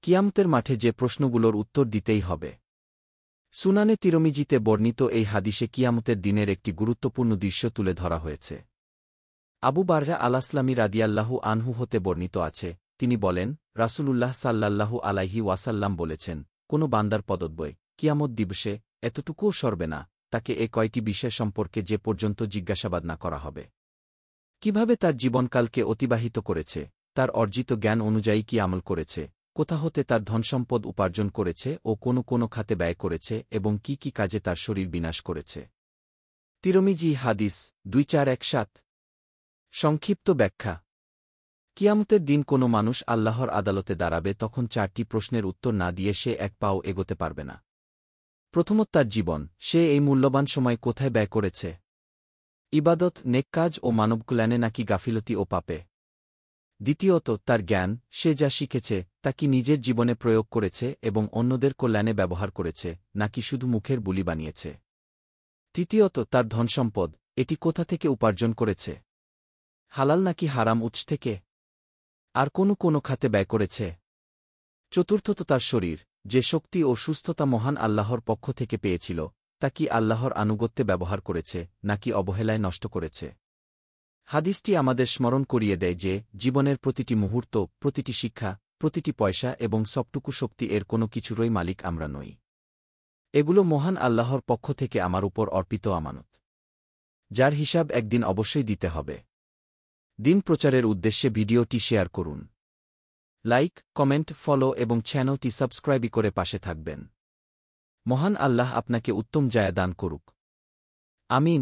কিয়ামতের মাঠে যে প্রশ্নগুলোর উত্তর দিতেই হবে। সুনানে তিরমিজিতে বর্ণিত এই হাদিসে কিয়ামতের দিনের একটি গুরুত্বপূর্ণ দৃশ্য তুলে ধরা হয়েছে। আবু বাররা আলাসলামী রাদিয়াল্লাহু আনহু হতে বর্ণিত আছে, তিনি বলেন, রাসূলুল্লাহ সাল্লাল্লাহু আলাইহি ওয়াসাল্লাম বলেছেন, কোনো বান্দার পদদ্বয় কিয়ামত দিবসে এতটুকুও সরবে না, তাকে এ কয়টি বিষয় সম্পর্কে যে পর্যন্ত জিজ্ঞাসাবাদ না করা হবে। কিভাবে তার জীবনকালকে অতিবাহিত করেছে, তার অর্জিত জ্ঞান অনুযায়ী কি আমল করেছে, কোথা হতে তার ধনসম্পদ উপার্জন করেছে ও কোনো খাতে ব্যয় করেছে এবং কি কাজে তার শরীর বিনাশ করেছে। তিরমিজি হাদিস 2417। সংক্ষিপ্ত ব্যাখ্যা। কিয়ামতের দিন কোনো মানুষ আল্লাহর আদালতে দাঁড়াবে, তখন 4টি প্রশ্নের উত্তর না দিয়ে সে এক পাও এগোতে পারবে না। প্রথমত তার জীবন, সে এই মূল্যবান সময় কোথায় ব্যয় করেছে? ইবাদত, নেক কাজ ও মানবকল্যাণে নাকি গাফিলতি ও পাপে? দ্বিতীয়ত তার জ্ঞান, সে যা শিখেছে তা কি নিজের জীবনে প্রয়োগ করেছে এবং অন্যদের কল্যাণে ব্যবহার করেছে, নাকি শুধু মুখের বুলি বানিয়েছে? তৃতীয়ত তার ধনসম্পদ, এটি কোথা থেকে উপার্জন করেছে? হালাল নাকি হারাম উৎস থেকে? আর কোনো খাতে ব্যয় করেছে? চতুর্থত তার শরীর, যে শক্তি ও সুস্থতা মহান আল্লাহর পক্ষ থেকে পেয়েছিল, তা কি আল্লাহর আনুগত্যে ব্যবহার করেছে নাকি অবহেলায় নষ্ট করেছে? হাদিসটি আমাদের স্মরণ করিয়ে দেয় যে জীবনের প্রতিটি মুহূর্ত, প্রতিটি শিক্ষা, প্রতিটি পয়সা এবং সবটুকু শক্তি এর কোনো কিছুরই মালিক আমরা নই। এগুলো মহান আল্লাহর পক্ষ থেকে আমার উপর অর্পিত আমানত, যার হিসাব একদিন অবশ্যই দিতে হবে। দিন প্রচারের উদ্দেশ্যে ভিডিওটি শেয়ার করুন। লাইক, কমেন্ট, ফলো এবং চ্যানেলটি সাবস্ক্রাইব করে পাশে থাকবেন। মহান আল্লাহ আপনাকে উত্তম জায়া দান করুক। আমিন।